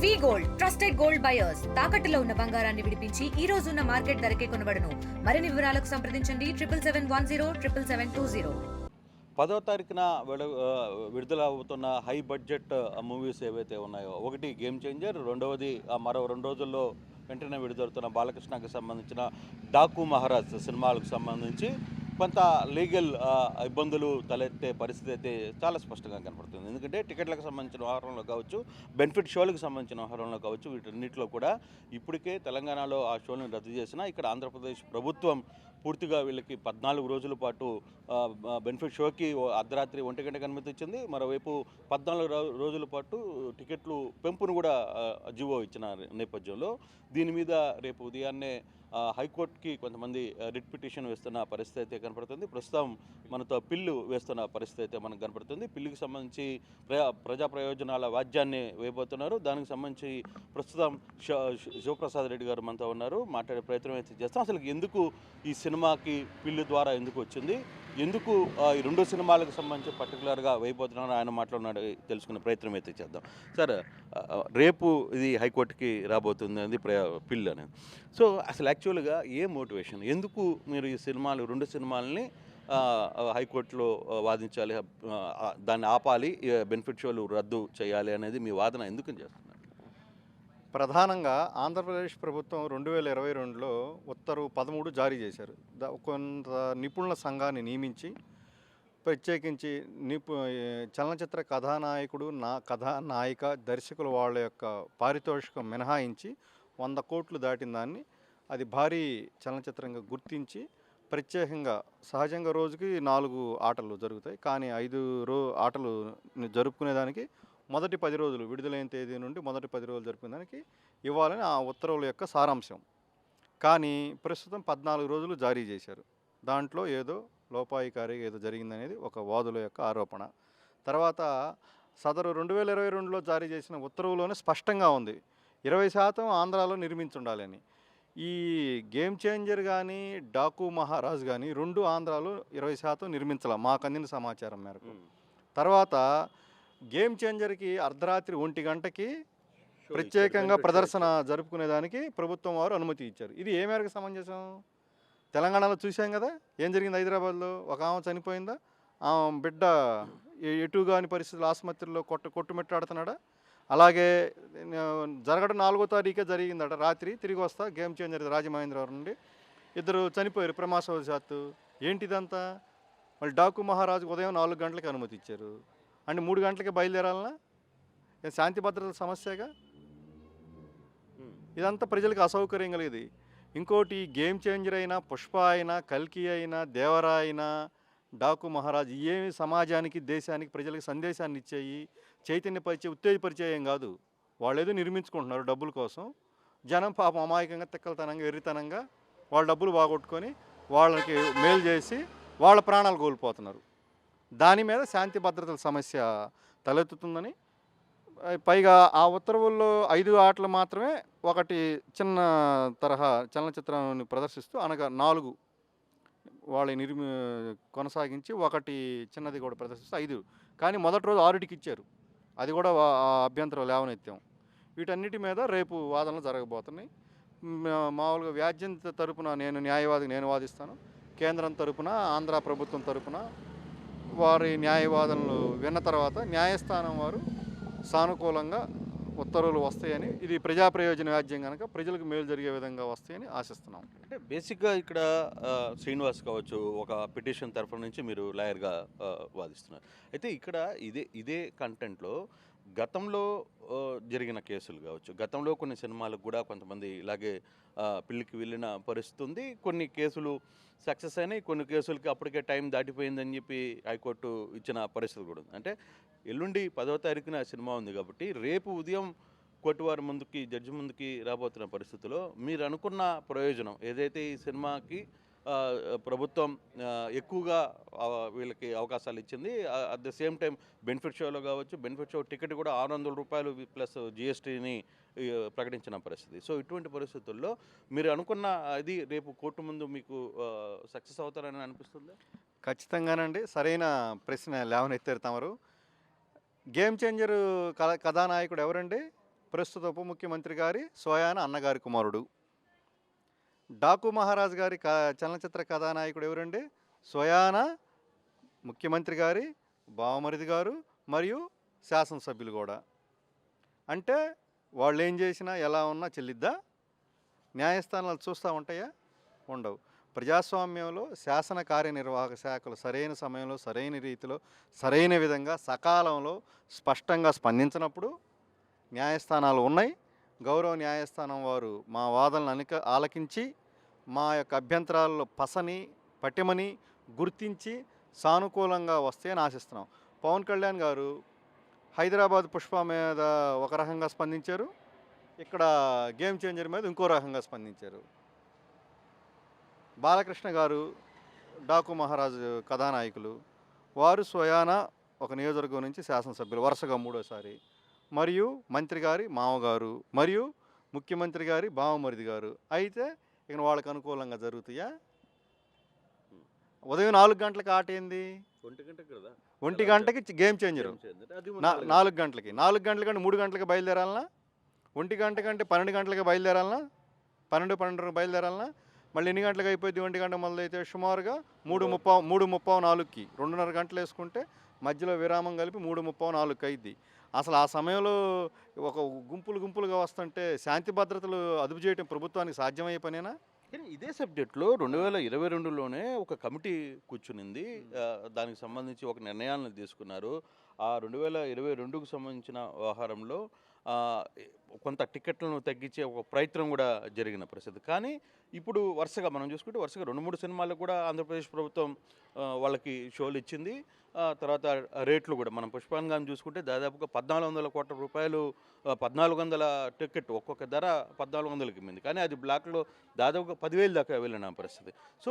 వి gold trusted gold buyers తాకట్టులో ఉన్న బంగారాన్ని విడిపించి ఈ రోజు ఉన్న మార్కెట్ ధరకే కొనబడును. మరిన్ని వివరాలకు సంప్రదించండి 7771077720. 10వ తారీఖున విడుదల అవుతున్న హై బడ్జెట్ మూవీస్ ఏవైతే ఉన్నాయో, ఒకటి గేమ్ చేంజర్, రెండవది మరో 2 రోజుల్లో వెంటనే విడుదలవుతున్న బాలకృష్ణకి సంబంధించిన డాకు మహారాజ్ సినిమాలకు సంబంధించి కొంత లీగల్ ఇబ్బందులు తలెత్తే పరిస్థితి అయితే చాలా స్పష్టంగా కనపడుతుంది. ఎందుకంటే టికెట్లకు సంబంధించిన వ్యవహారంలో కావచ్చు, బెనిఫిట్ షోలకు సంబంధించిన వ్యవహారంలో కావచ్చు, వీటన్నిటిలో కూడా ఇప్పటికే తెలంగాణలో ఆ షోలను రద్దు చేసినా ఇక్కడ ఆంధ్రప్రదేశ్ ప్రభుత్వం పూర్తిగా వీళ్ళకి 14 రోజుల పాటు బెనిఫిట్ షోకి అర్ధరాత్రి 1 గంటకు అనుమతి ఇచ్చింది. మరోవైపు 14 రోజుల పాటు టికెట్లు పెంపును కూడా జీవో ఇచ్చిన నేపథ్యంలో దీని మీద రేపు ఉదయాన్నే హైకోర్టుకి కొంతమంది రిట్ పిటిషన్ వేస్తున్న పరిస్థితి అయితే కనపడుతుంది. ప్రస్తుతం మనతో పిల్లు వేస్తున్న పరిస్థితి అయితే మనకు కనపడుతుంది. పిల్లుకి సంబంధించి ప్రజా ప్రయోజనాల వాద్యాన్ని వేయబోతున్నారు. దానికి సంబంధించి ప్రస్తుతం శివప్రసాద్ రెడ్డి గారు మనతో ఉన్నారు. మాట్లాడే ప్రయత్నం అయితే చేస్తాం. అసలు ఎందుకు ఈ సినిమాకి పిల్లు ద్వారా ఎందుకు వచ్చింది, ఎందుకు ఈ 2 సినిమాలకు సంబంధించి పర్టికులర్గా వేయబోతున్నారు, ఆయన మాట్లాడినాడు తెలుసుకునే ప్రయత్నం అయితే చేద్దాం. సార్, రేపు ఇది హైకోర్టుకి రాబోతుంది అది పిల్లు అనేది. సో అసలు యాక్చువల్గా ఏ మోటివేషన్, ఎందుకు మీరు ఈ సినిమాలు 2 సినిమాలని హైకోర్టులో వాదించాలి, దాన్ని ఆపాలి, బెనిఫిట్ షోలు రద్దు చేయాలి అనేది మీ వాదన ఎందుకు చేస్తున్నారు? ప్రధానంగా ఆంధ్రప్రదేశ్ ప్రభుత్వం 2022లో ఉత్తర్వు 13 జారీ చేశారు. కొంత నిపుణుల సంఘాన్ని నియమించి ప్రత్యేకించి చలనచిత్ర కథానాయకుడు, కథానాయిక, దర్శకులు వాళ్ళ యొక్క పారితోషికం మినహాయించి 100 కోట్లు దాటిన దాన్ని అది భారీ చలనచిత్రంగా గుర్తించి ప్రత్యేకంగా సహజంగా రోజుకి 4 ఆటలు జరుగుతాయి, కానీ 5 ఆటలు జరుపుకునేదానికి మొదటి 10 రోజులు విడుదలైన తేదీ నుండి మొదటి 10 రోజులు జరుపుకునేదానికి ఇవ్వాలని ఆ ఉత్తర్వుల యొక్క సారాంశం. కానీ ప్రస్తుతం 14 రోజులు జారీ చేశారు. దాంట్లో ఏదో లోపాయికారిగా ఏదో జరిగిందనేది ఒక వాదుల యొక్క ఆరోపణ. తర్వాత సదరు 2022లో జారీ చేసిన ఉత్తర్వులోనే స్పష్టంగా ఉంది 20% ఆంధ్రాలో నిర్మించుండాలని. ఈ గేమ్ చేంజర్ కానీ డాకు మహారాజ్ కానీ 2 ఆంధ్రాలో 20% నిర్మించాల మాకు అందిన సమాచారం మేరకు. తర్వాత గేమ్ చేంజర్కి అర్ధరాత్రి 1 గంటకి ప్రత్యేకంగా ప్రదర్శన జరుపుకునేదానికి ప్రభుత్వం వారు అనుమతి ఇచ్చారు. ఇది ఏ మేరకు సమంజసం? తెలంగాణలో చూసాం కదా ఏం జరిగింది. హైదరాబాద్లో ఒక ఆమె చనిపోయిందా, ఆమె బిడ్డ ఎటు కాని పరిస్థితులు ఆసుపత్రిలో కొట్టుమిట్టాడుతున్నాడా. అలాగే జరగడం 4వ తారీఖే జరిగిందట రాత్రి. తిరిగి వస్తా గేమ్ చేంజర్ రాజమహేంద్రవరం నుండి 2 చనిపోయారు ప్రమాదవశాత్తు. ఏంటిదంతా? మళ్ళీ డాకు మహారాజుకు ఉదయం 4 గంటలకి అనుమతి ఇచ్చారు. అంటే 3 గంటలకి బయలుదేరాలన్నా? శాంతి భద్రతల సమస్యగా. ఇదంతా ప్రజలకు అసౌకర్యం కలిగేది. ఇంకోటి, గేమ్ చేంజర్ అయినా, పుష్ప అయినా, కల్కి అయినా, దేవరా అయినా, డాకు మహారాజ్ ఏమి సమాజానికి, దేశానికి, ప్రజలకు సందేశాన్ని ఇచ్చేయి, చైతన్యపరిచే, ఉత్తేజపరిచయం కాదు. వాళ్ళు ఏదో నిర్మించుకుంటున్నారు డబ్బుల కోసం. జనం పాపం అమాయకంగా, తిక్కలతనంగా, ఎర్రితనంగా వాళ్ళ డబ్బులు బాగొట్టుకొని వాళ్ళకి మేలు చేసి వాళ్ళ ప్రాణాలు కోల్పోతున్నారు. దాని మీద శాంతి భద్రతల సమస్య తలెత్తుతుందని, పైగా ఆ ఉత్తర్వుల్లో 5 ఆటలు మాత్రమే ఒకటి చిన్న తరహా చలనచిత్రాన్ని ప్రదర్శిస్తూ, అనగా 4 వాళ్ళ కొనసాగించి ఒకటి చిన్నది కూడా ప్రదర్శిస్తూ 5, కానీ మొదటి రోజు 6కి ఇచ్చారు. అది కూడా అభ్యంతరం లేవనెత్తాం. వీటన్నిటి మీద రేపు వాదనలు జరగబోతున్నాయి. మామూలుగా వ్యాజ్యం తరపున నేను వాదిస్తాను. కేంద్రం తరపున, ఆంధ్ర ప్రభుత్వం తరపున వారి న్యాయవాదనలు విన్న తర్వాత న్యాయస్థానం వారు సానుకూలంగా ఉత్తర్వులు వస్తాయని, ఇది ప్రజా ప్రయోజన వ్యాజ్యం కనుక ప్రజలకు మేలు జరిగే విధంగా వస్తాయని ఆశిస్తున్నాం. అంటే బేసిక్గా ఇక్కడ శ్రీనివాస్ కావచ్చు, ఒక పిటిషన్ తరఫు నుంచి మీరు లాయర్గా వాదిస్తున్నారు. అయితే ఇక్కడ ఇదే కంటెంట్లో గతంలో జరిగిన కేసులు కావచ్చు, గతంలో కొన్ని సినిమాలకు కూడా కొంతమంది ఇలాగే పిల్లికి వెళ్ళిన పరిస్థితి ఉంది. కొన్ని కేసులు సక్సెస్ అయినాయి, కొన్ని కేసులకి అప్పటికే టైం దాటిపోయిందని చెప్పి హైకోర్టు ఇచ్చిన పరిస్థితి కూడా ఉంది. అంటే ఎల్లుండి 10వ తారీఖున సినిమా ఉంది కాబట్టి రేపు ఉదయం కోర్టు వారి ముందుకి, జడ్జి ముందుకి రాబోతున్న పరిస్థితుల్లో మీరు అనుకున్న ప్రయోజనం ఏదైతే ఈ సినిమాకి ప్రభుత్వం ఎక్కువగా వీళ్ళకి అవకాశాలు ఇచ్చింది, at the same time benefit షోలో కావచ్చు, బెనిఫిట్ షో టికెట్ కూడా 600 రూపాయలు ప్లస్ జిఎస్టీని ప్రకటించిన పరిస్థితి. సో ఇటువంటి పరిస్థితుల్లో మీరు అనుకున్న అది రేపు కోర్టు ముందు మీకు సక్సెస్ అవుతారని అనిపిస్తుంది? ఖచ్చితంగానండి. సరైన ప్రశ్న లేవనెత్తారు తమరు. గేమ్ చేంజర్ కథానాయకుడు ఎవరండి? ప్రస్తుత ఉప ముఖ్యమంత్రి గారి స్వయాన అన్నగారి కుమారుడు. డాకు మహారాజ్ గారి చలనచిత్ర కథానాయకుడు ఎవరండి? స్వయాన ముఖ్యమంత్రి గారి బావమరిది గారు మరియు శాసనసభ్యులు కూడా. అంటే వాళ్ళు ఏం చేసినా ఎలా ఉన్నా చెల్లిద్దా? న్యాయస్థానాలు చూస్తూ ఉంటాయా? ఉండవు. ప్రజాస్వామ్యంలో శాసన కార్యనిర్వాహక శాఖలు సరైన సమయంలో సరైన రీతిలో సరైన విధంగా సకాలంలో స్పష్టంగా స్పందించినప్పుడు న్యాయస్థానాలు ఉన్నాయి. గౌరవ న్యాయస్థానం వారు మా వాదనలు ఆలకించి మా యొక్క అభ్యంతరాల్లో పటిమని గుర్తించి సానుకూలంగా వస్తాయని ఆశిస్తున్నాం. పవన్ కళ్యాణ్ గారు హైదరాబాద్ పుష్ప మీద ఒక రకంగా స్పందించారు, ఇక్కడ గేమ్ చేంజర్ మీద ఇంకో రకంగా స్పందించారు. బాలకృష్ణ గారు డాకు మహారాజు కథానాయకులు, వారు స్వయాన ఒక నియోజకవర్గం నుంచి శాసనసభ్యులు వరుసగా మూడోసారి, మరియు మంత్రి గారి మామగారు మరియు ముఖ్యమంత్రి గారి బావమరిది గారు. అయితే ఇక వాళ్ళకి అనుకూలంగా జరుగుతాయా? ఉదయం 4 గంటలకు ఆట ఏంది? 1 గంటకి గేమ్ చేంజరు. 4 గంటలకి 4 గంటల కంటే 3 గంటలకి బయలుదేరాలనా? 1 గంట కంటే 12 గంటలకి బయలుదేరాలనా? 12 బయలుదేరాలనా? మళ్ళీ ఎన్ని గంటలకు అయిపోయింది? 1 గంట మొదలైతే సుమారుగా 3:30 4కి 2.5 గంటలు వేసుకుంటే మధ్యలో విరామం కలిపి 3:30 4కి అయింది. అసలు ఆ సమయంలో ఒక గుంపులుగా వస్తుంటే శాంతి భద్రతలు అదుపు చేయడం ప్రభుత్వానికి సాధ్యమయ్యే పనేనా? కానీ ఇదే సబ్జెక్ట్లో 2022లోనే ఒక కమిటీ కూర్చునింది. దానికి సంబంధించి ఒక నిర్ణయాలను తీసుకున్నారు. ఆ 2022కు సంబంధించిన వ్యవహారంలో కొంత టికెట్లను తగ్గించే ఒక ప్రయత్నం కూడా జరిగిన పరిస్థితి. కానీ ఇప్పుడు వరుసగా మనం చూసుకుంటే వరుసగా 2-3 సినిమాలకు కూడా ఆంధ్రప్రదేశ్ ప్రభుత్వం వాళ్ళకి షోలు ఇచ్చింది. తర్వాత రేట్లు కూడా మనం పుష్పాన్ గాని చూసుకుంటే దాదాపుగా 1,400 కోట్ల రూపాయలు, 1,400 టికెట్ ఒక్కొక్క ధర 1,400కి మింది. కానీ అది బ్లాక్లో దాదాపుగా 10,000 దాకా వెళ్ళిన పరిస్థితి. సో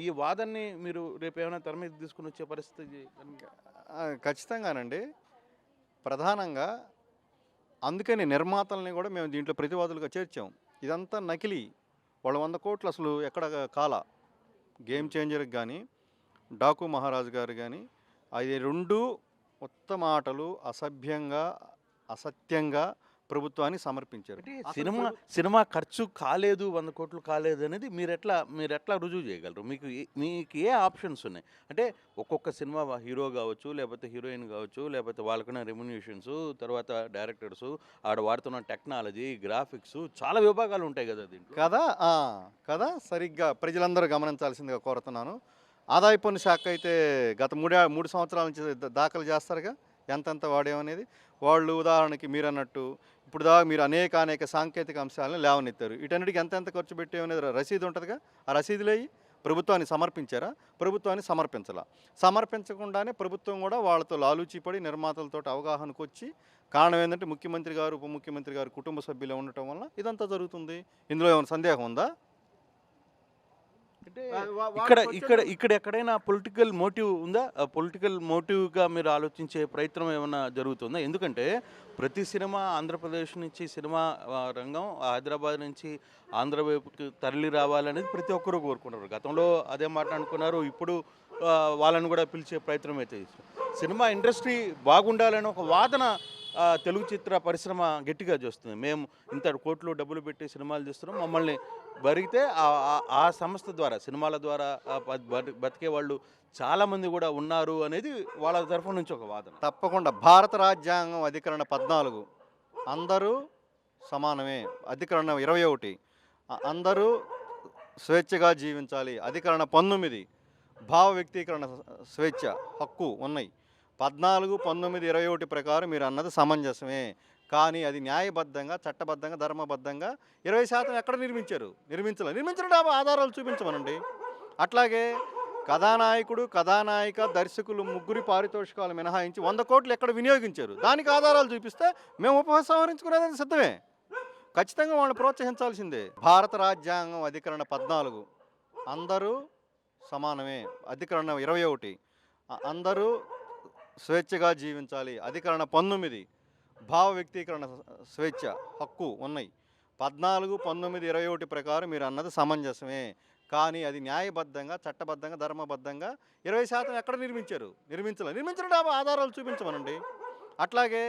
ఈ వాదనని మీరు రేపు ఏమైనా తెర మీద తీసుకుని వచ్చే పరిస్థితి? ఖచ్చితంగానండి. ప్రధానంగా అందుకని నిర్మాతల్ని కూడా మేము దీంట్లో ప్రతివాదులుగా చేర్చాం. ఇదంతా నకిలీ. వాళ్ళు 100 కోట్లు అసలు ఎక్కడ గేమ్ చేంజర్కి కానీ డాకు మహారాజు గారు కానీ అది 2 ఉత్తమ ఆటలు అసభ్యంగా అసత్యంగా ప్రభుత్వానికి సమర్పించారు. సినిమా ఖర్చు కాలేదు, 100 కోట్లు కాలేదు అనేది మీరు ఎట్లా రుజువు చేయగలరు? మీకు ఏ ఆప్షన్స్ ఉన్నాయి? అంటే ఒక్కొక్క సినిమా హీరో కావచ్చు, లేకపోతే హీరోయిన్ కావచ్చు, లేకపోతే వాళ్ళకున్న రెమ్యునేషన్స్, తర్వాత డైరెక్టర్స్, ఆడ వాడుతున్న టెక్నాలజీ, గ్రాఫిక్స్, చాలా విభాగాలు ఉంటాయి కదా దీంట్లో. కదా సరిగ్గా ప్రజలందరూ గమనించాల్సిందిగా కోరుతున్నాను. ఆదాయ పన్ను శాఖ అయితే గత 3 సంవత్సరాల నుంచి దాఖలు చేస్తారుగా ఎంతెంత వాడేమనేది. వాళ్ళు ఉదాహరణకి మీరు అన్నట్టు ఇప్పుడు మీరు అనేక సాంకేతిక అంశాలను లేవనెత్తారు. వీటన్నిటికి ఎంతెంత ఖర్చు పెట్టేమనేది రసీదు ఉంటుందిగా. ఆ రసీదులు అయ్యి ప్రభుత్వాన్ని సమర్పించారా? ప్రభుత్వాన్ని సమర్పించకుండానే ప్రభుత్వం కూడా వాళ్ళతో లాలూచీపడి నిర్మాతలతో అవగాహనకు వచ్చి, కారణం ఏంటంటే ముఖ్యమంత్రి గారు ఉప ముఖ్యమంత్రి గారు కుటుంబ సభ్యులు ఉండటం వల్ల ఇదంతా జరుగుతుంది. ఇందులో ఏమైనా సందేహం ఉందా? ఇక్కడ ఎక్కడైనా పొలిటికల్ మోటివ్ ఉందా? పొలిటికల్ మోటివ్గా మీరు ఆలోచించే ప్రయత్నం ఏమైనా జరుగుతుందా? ఎందుకంటే ప్రతి సినిమా ఆంధ్రప్రదేశ్ నుంచి సినిమా రంగం హైదరాబాద్ నుంచి ఆంధ్ర వైపుకి తరలి రావాలనేది ప్రతి ఒక్కరూ కోరుకున్నారు. గతంలో అదే మాట అనుకున్నారు. ఇప్పుడు వాళ్ళని కూడా పిలిచే ప్రయత్నం అయితే సినిమా ఇండస్ట్రీ బాగుండాలని ఒక వాదన తెలుగు చిత్ర పరిశ్రమ గట్టిగా చేస్తుంది. మేము ఇంత కోట్లు డబ్బులు పెట్టి సినిమాలు తీస్తున్నాం, మమ్మల్ని బరిగితే ఆ సంస్థ ద్వారా సినిమాల ద్వారా బతికే వాళ్ళు చాలామంది కూడా ఉన్నారు అనేది వాళ్ళ తరఫు నుంచి ఒక వాదన. తప్పకుండా. భారత రాజ్యాంగం అధికరణ 14 అందరూ సమానమే, అధికరణ 21 అందరూ స్వేచ్ఛగా జీవించాలి, అధికరణ 19 భావ వ్యక్తీకరణ స్వేచ్ఛ హక్కు ఉన్నాయి. 14, 19, 21 ప్రకారం మీరు అన్నది సమంజసమే. కానీ అది న్యాయబద్ధంగా, చట్టబద్ధంగా, ధర్మబద్ధంగా 20% ఎక్కడ నిర్మించడం ఆధారాలు చూపించమనండి. అట్లాగే కథానాయిక, దర్శకులు ముగ్గురి పారితోషికాలు మినహాయించి 100 కోట్లు ఎక్కడ వినియోగించారు, దానికి ఆధారాలు చూపిస్తే మేము ఉపసంహరించుకునేది సిద్ధమే. ఖచ్చితంగా వాళ్ళని ప్రోత్సహించాల్సిందే. భారత రాజ్యాంగం అధికరణ 14 అందరూ సమానమే, అధికరణ 21 అందరూ స్వేచ్ఛగా జీవించాలి, అధికరణ 19 భావ వ్యక్తీకరణ స్వేచ్ఛ హక్కు ఉన్నాయి. 14, 19, 21 ప్రకారం మీరు అన్నది సమంజసమే. కానీ అది న్యాయబద్ధంగా, చట్టబద్ధంగా, ధర్మబద్ధంగా 20% ఎక్కడ నిర్మించడం ఆధారాలు చూపించమనండి. అట్లాగే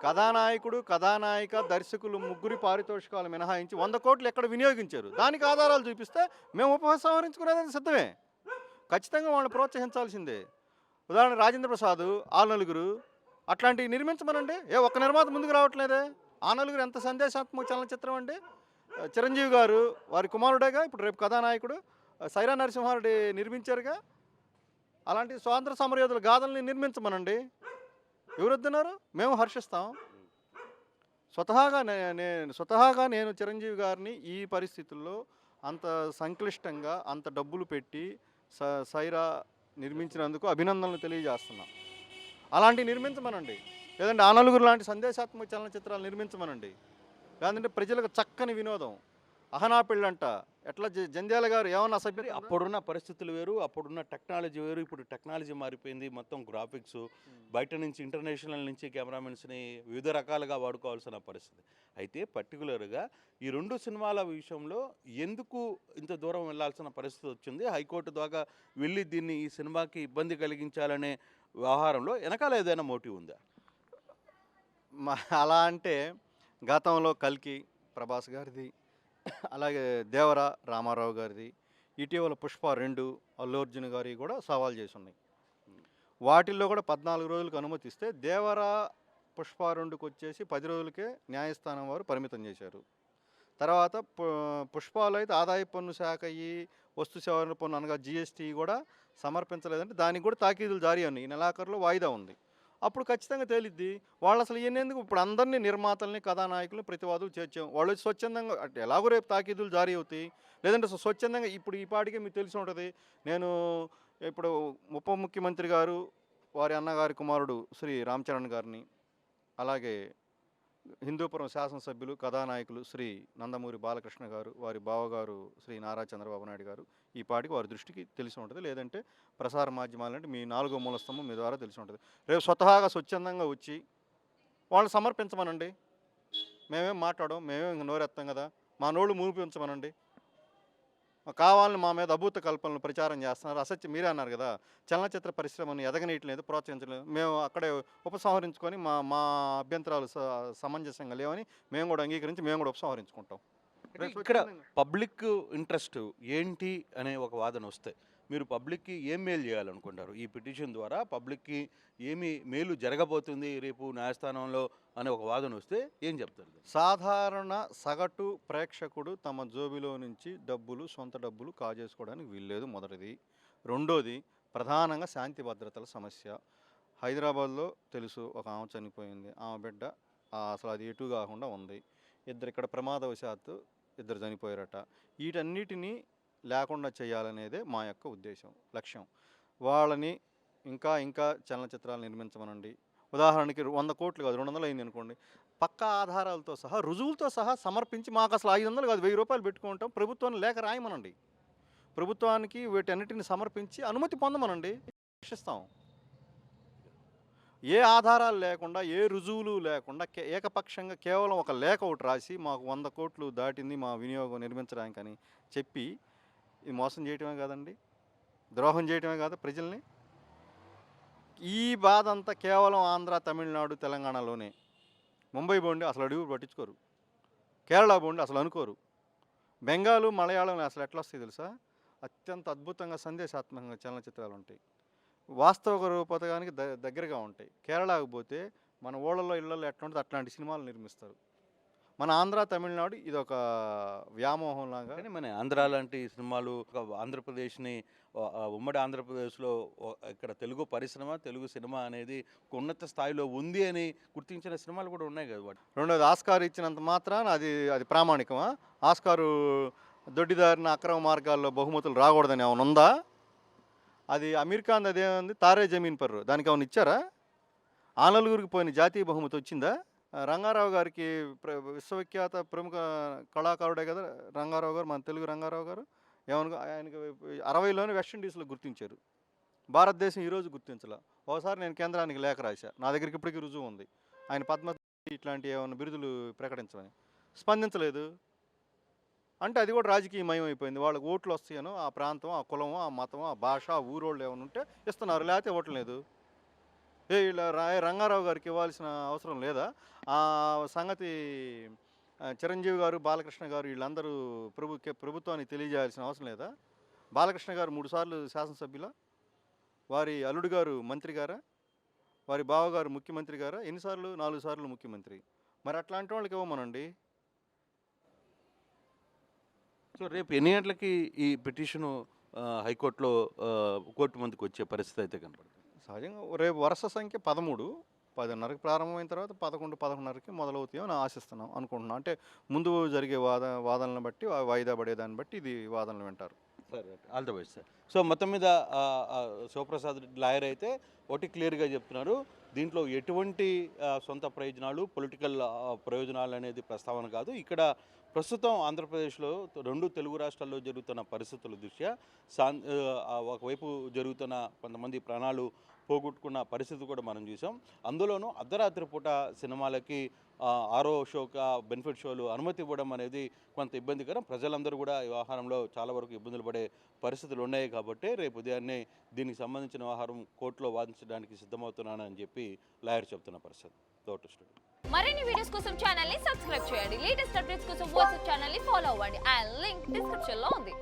కథానాయకుడు, కథానాయిక, దర్శకులు ముగ్గురి పారితోషికాలు మినహాయించి 100 కోట్లు ఎక్కడ వినియోగించారు, దానికి ఆధారాలు చూపిస్తే మేము ఉపసంహరించుకునేది సిద్ధమే. ఖచ్చితంగా వాళ్ళని ప్రోత్సహించాల్సిందే. ఉదాహరణ రాజేంద్ర ప్రసాద్, ఆ నలుగురు అట్లాంటివి నిర్మించమనండి. ఒక్క నిర్మాత ముందుకు రావట్లేదే. ఆ నలుగురు ఎంత సందేశాత్మక చలనచిత్రం అండి. చిరంజీవి గారు వారి కుమారుడేగా ఇప్పుడు రేపు కథానాయకుడు. సైరా నరసింహారెడ్డి నిర్మించారుగా. అలాంటి స్వాతంత్ర సమరయోధుల గాథల్ని నిర్మించమనండి. ఎవరు వద్దన్నారు? మేము హర్షిస్తాం. స్వతహాగా నేను చిరంజీవి గారిని ఈ పరిస్థితుల్లో అంత సంక్లిష్టంగా అంత డబ్బులు పెట్టి సైరా నిర్మించినందుకు అభినందనలు తెలియజేస్తున్నాం. అలాంటివి నిర్మించమనండి. లేదంటే ఆ నలుగురు లాంటి సందేశాత్మక చలనచిత్రాలు నిర్మించమనండి. లేదంటే ప్రజలకు చక్కని వినోదం. అహనా పెళ్ళంట ఎట్లా జంధ్యాల గారు ఏమన్నా అసభ్యత. అప్పుడున్న పరిస్థితులు వేరు, అప్పుడున్న టెక్నాలజీ వేరు. ఇప్పుడు టెక్నాలజీ మారిపోయింది. మొత్తం గ్రాఫిక్స్ బయట నుంచి ఇంటర్నేషనల్ నుంచి కెమెరామెన్స్ని వివిధ రకాలుగా వాడుకోవాల్సిన పరిస్థితి. అయితే పర్టికులర్గా ఈ 2 సినిమాల విషయంలో ఎందుకు ఇంత దూరం వెళ్ళాల్సిన పరిస్థితి వచ్చింది? హైకోర్టు ద్వారా వెళ్ళి దీన్ని ఈ సినిమాకి ఇబ్బంది కలిగించాలనే వ్యవహారంలో వెనకాల ఏదైనా మోటివ్ ఉందా? అలా అంటే గతంలో కల్కి ప్రభాస్ గారిది, అలాగే దేవర రామారావు గారిది, ఇటీవల పుష్ప 2 అల్లు అర్జున్ గారి కూడా సవాల్ చేసి ఉన్నాయి. వాటిల్లో కూడా 14 రోజులకు అనుమతిస్తే దేవర పుష్ప 2కి వచ్చేసి 10 రోజులకే న్యాయస్థానం వారు పరిమితం చేశారు. తర్వాత పుష్పాలు అయితే ఆదాయ పన్ను శాఖ వస్తు సేవల పన్ను అనగా జిఎస్టీ కూడా సమర్పించలేదంటే దానికి కూడా తాకీదులు జారీ ఉన్నాయి. ఈ నెలాఖరులో వాయిదా ఉంది. అప్పుడు ఖచ్చితంగా తేలిద్ది. వాళ్ళు అసలు ఎన్నేందుకు ఇప్పుడు అందరినీ నిర్మాతల్ని, కథానాయకులను, ప్రతివాదులు చేర్చాం. వాళ్ళు స్వచ్ఛందంగా అంటే ఎలాగో రేపు తాకీదులు జారీ అవుతాయి. లేదంటే స్వచ్ఛందంగా ఇప్పుడు ఈ పాటికే మీకు తెలిసి ఉంటుంది. నేను ఇప్పుడు ఉప ముఖ్యమంత్రి గారు వారి అన్నగారి కుమారుడు శ్రీ రామ్ చరణ్ గారిని, అలాగే హిందూపురం శాసనసభ్యులు కథానాయకులు శ్రీ నందమూరి బాలకృష్ణ గారు, వారి బావగారు శ్రీ నారా చంద్రబాబు నాయుడు గారు ఈ పాటికి వారి దృష్టికి తెలిసి ఉంటుంది. లేదంటే ప్రసార మాధ్యమాలు అంటే మీ 4వ మూలస్తంభం మీ ద్వారా తెలిసి ఉంటుంది. రేపు స్వతహాగా స్వచ్ఛందంగా వచ్చి వాళ్ళు సమర్పించమనండి. మేమేం మాట్లాడం, మేమేం నోరెత్తాం కదా. మా నోళ్ళు మూపించమనండి. కావాలని మా మీద అభూత కల్పనలు ప్రచారం చేస్తున్నారు. అసత్యం మీరే అన్నారు కదా, చలనచిత్ర పరిశ్రమను ఎదగనీయట్లేదు, ప్రోత్సహించలేదు. మేము అక్కడే ఉపసంహరించుకొని మా అభ్యంతరాలు సమంజసంగా లేవని మేము కూడా అంగీకరించి మేము కూడా ఉపసంహరించుకుంటాం. ఇక్కడ పబ్లిక్ ఇంట్రెస్ట్ ఏంటి అనే ఒక వాదన వస్తే మీరు పబ్లిక్కి ఏం మేలు చేయాలనుకుంటారు? ఈ పిటిషన్ ద్వారా పబ్లిక్కి ఏమి మేలు జరగబోతుంది రేపు న్యాయస్థానంలో అనే ఒక వాదన వస్తే ఏం చెప్తారు? సాధారణ సగటు ప్రేక్షకుడు తమ జోబిలో నుంచి సొంత డబ్బులు కాజేసుకోవడానికి వీల్లేదు, మొదటిది. రెండోది ప్రధానంగా శాంతి భద్రతల సమస్య. హైదరాబాద్లో తెలుసు, ఒక ఆమె చనిపోయింది, ఆమె బిడ్డ అసలు అది ఎటు కాకుండా ఉంది. ఇక్కడ ప్రమాదవశాత్తు 2 చనిపోయారట. వీటన్నిటినీ లేకుండా చేయాలనేదే మా యొక్క ఉద్దేశం, లక్ష్యం. వాళ్ళని ఇంకా చలనచిత్రాలు నిర్మించమనండి. ఉదాహరణకి 100 కోట్లు కాదు 200 అయింది అనుకోండి, పక్కా ఆధారాలతో సహా రుజువులతో సహా సమర్పించి మాకు అసలు 500 కాదు 1000 రూపాయలు పెట్టుకుంటాం, ప్రభుత్వాన్ని లేఖ రాయమనండి. ప్రభుత్వానికి వీటన్నిటిని సమర్పించి అనుమతి పొందమనండి, రక్షిస్తాం. ఏ ఆధారాలు లేకుండా, ఏ రుజువులు లేకుండా ఏకపక్షంగా కేవలం ఒక లేఖ ఒకటి రాసి మాకు 100 కోట్లు దాటింది మా వినియోగం నిర్మించడానికని చెప్పి ఇది మోసం చేయటమే కాదండి, ద్రోహం చేయటమే కాదు ప్రజల్ని. ఈ బాధ అంతా కేవలం ఆంధ్ర, తమిళనాడు, తెలంగాణలోనే. ముంబై పోండి అసలు అడుగు పట్టించుకోరు, కేరళ పోండి అసలు అనుకోరు, బెంగాలు, మలయాళం అసలు ఎట్లా వస్తాయి తెలుసా? అత్యంత అద్భుతంగా సందేశాత్మకంగా చలనచిత్రాలు ఉంటాయి, వాస్తవ రూపకానికి దగ్గరగా ఉంటాయి. కేరళకు పోతే మన ఊళ్ళలో ఇళ్లలో ఎట్లా ఉంటుంది అట్లాంటి సినిమాలు నిర్మిస్తారు. మన ఆంధ్ర, తమిళనాడు ఇది ఒక వ్యామోహం లాగా. కానీ మన ఆంధ్ర లాంటి సినిమాలు ఆంధ్రప్రదేశ్ని ఉమ్మడి ఆంధ్రప్రదేశ్లో ఇక్కడ తెలుగు పరిశ్రమ, తెలుగు సినిమా అనేది ఉన్నత స్థాయిలో ఉంది అని గుర్తించిన సినిమాలు కూడా ఉన్నాయి కదా. వాటి రెండోది ఆస్కార్ ఇచ్చినంత మాత్రాన అది ప్రామాణికమా? ఆస్కారు దొడ్డిదారిన అక్రమ మార్గాల్లో బహుమతులు రాకూడదని ఏమైనా ఉందా? అది అమీర్ ఖాన్ అదేముంది, తారే జమీన్ పర్, దానికి ఏమైనా ఇచ్చారా? ఆ నలుగురికి పోయిన జాతీయ బహుమతి వచ్చిందా? రంగారావు గారికి విశ్వవిఖ్యాత ప్రముఖ కళాకారుడే కదా రంగారావు గారు, మన తెలుగు రంగారావు గారు. ఏమనుకో ఆయనకి 60లోనే వెస్టిండీస్లో గుర్తించారు, భారతదేశం ఈరోజు గుర్తించాల. ఒకసారి నేను కేంద్రానికి లేఖ రాశా, నా దగ్గరికి ఇప్పటికీ రుజువు ఉంది, ఆయన పద్మశ్రీ ఇట్లాంటి ఏమైనా బిరుదులు ప్రకటించమని. స్పందించలేదు. అంటే అది కూడా రాజకీయమయం అయిపోయింది. వాళ్ళకి ఓట్లు వస్తాయనో ఆ ప్రాంతం, ఆ కులం, ఆ మతం, ఆ భాష, ఆ ఊరోళ్ళు ఏమైనా ఉంటే ఇస్తున్నారు, లేకపోతే ఇవ్వట్లేదు. ఇలా రంగారావు గారికి ఇవ్వాల్సిన అవసరం లేదా? ఆ సంగతి చిరంజీవి గారు, బాలకృష్ణ గారు వీళ్ళందరూ ప్రభుత్వానికి తెలియజేయాల్సిన అవసరం లేదా? బాలకృష్ణ గారు 3 సార్లు శాసనసభ్యులా? వారి అల్లుడు గారు మంత్రి గారా? వారి బావగారు ముఖ్యమంత్రి గారా? ఎన్నిసార్లు? 4 సార్లు ముఖ్యమంత్రి. మరి అట్లాంటి వాళ్ళకి ఇవ్వమనండి. సో రేపు ఎన్ని గంటలకి ఈ పిటిషను హైకోర్టులో కోర్టు ముందుకు వచ్చే పరిస్థితి అయితే కనపడుతుంది? సహజంగా రేపు వరుస సంఖ్య 13, 10:30కి ప్రారంభమైన తర్వాత 11, 11:30కి మొదలవుతాయని ఆశిస్తున్నాం, అనుకుంటున్నాం. అంటే ముందు జరిగే వాదనలను బట్టి, వాయిదా పడేదాన్ని బట్టి ఇది వాదనలు వింటారు. సరే, all the best sir. So మొత్తం మీద శివప్రసాద్ రెడ్డి లాయర్ అయితే ఒకటి క్లియర్గా చెప్తున్నారు, దీంట్లో ఎటువంటి సొంత ప్రయోజనాలు, పొలిటికల్ ప్రయోజనాలు అనేది ప్రస్తావన కాదు. ఇక్కడ ప్రస్తుతం ఆంధ్రప్రదేశ్లో 2 తెలుగు రాష్ట్రాల్లో జరుగుతున్న పరిస్థితుల దృష్ట్యా ఒకవైపు జరుగుతున్న కొంతమంది ప్రాణాలు పోగొట్టుకున్న పరిస్థితి కూడా మనం చూసాం. అందులోనూ అర్ధరాత్రి పూట సినిమాలకి 6వ షోకి బెనిఫిట్ షోలు అనుమతి ఇవ్వడం అనేది కొంత ఇబ్బందికరం. ప్రజలందరూ కూడా ఈ వ్యవహారంలో చాలా వరకు ఇబ్బందులు పడే పరిస్థితులు ఉన్నాయి. కాబట్టి రేపు ఉదయాన్నే దీనికి సంబంధించిన వ్యవహారం కోర్టులో వాదించడానికి సిద్ధమవుతున్నానని చెప్పి లాయర్ చెప్తున్న పరిస్థితి. తోట స్టూడియో. మరిన్ని వీడియోస్ కోసం ఛానల్ ని సబ్స్క్రైబ్ చేయండి. లేటెస్ట్ అప్డేట్స్ కోసం వాట్సాప్ ఛానల్ ని ఫాలో అవ్వండి. ఆ లింక్ డిస్క్రిప్షన్ లో ఉంది.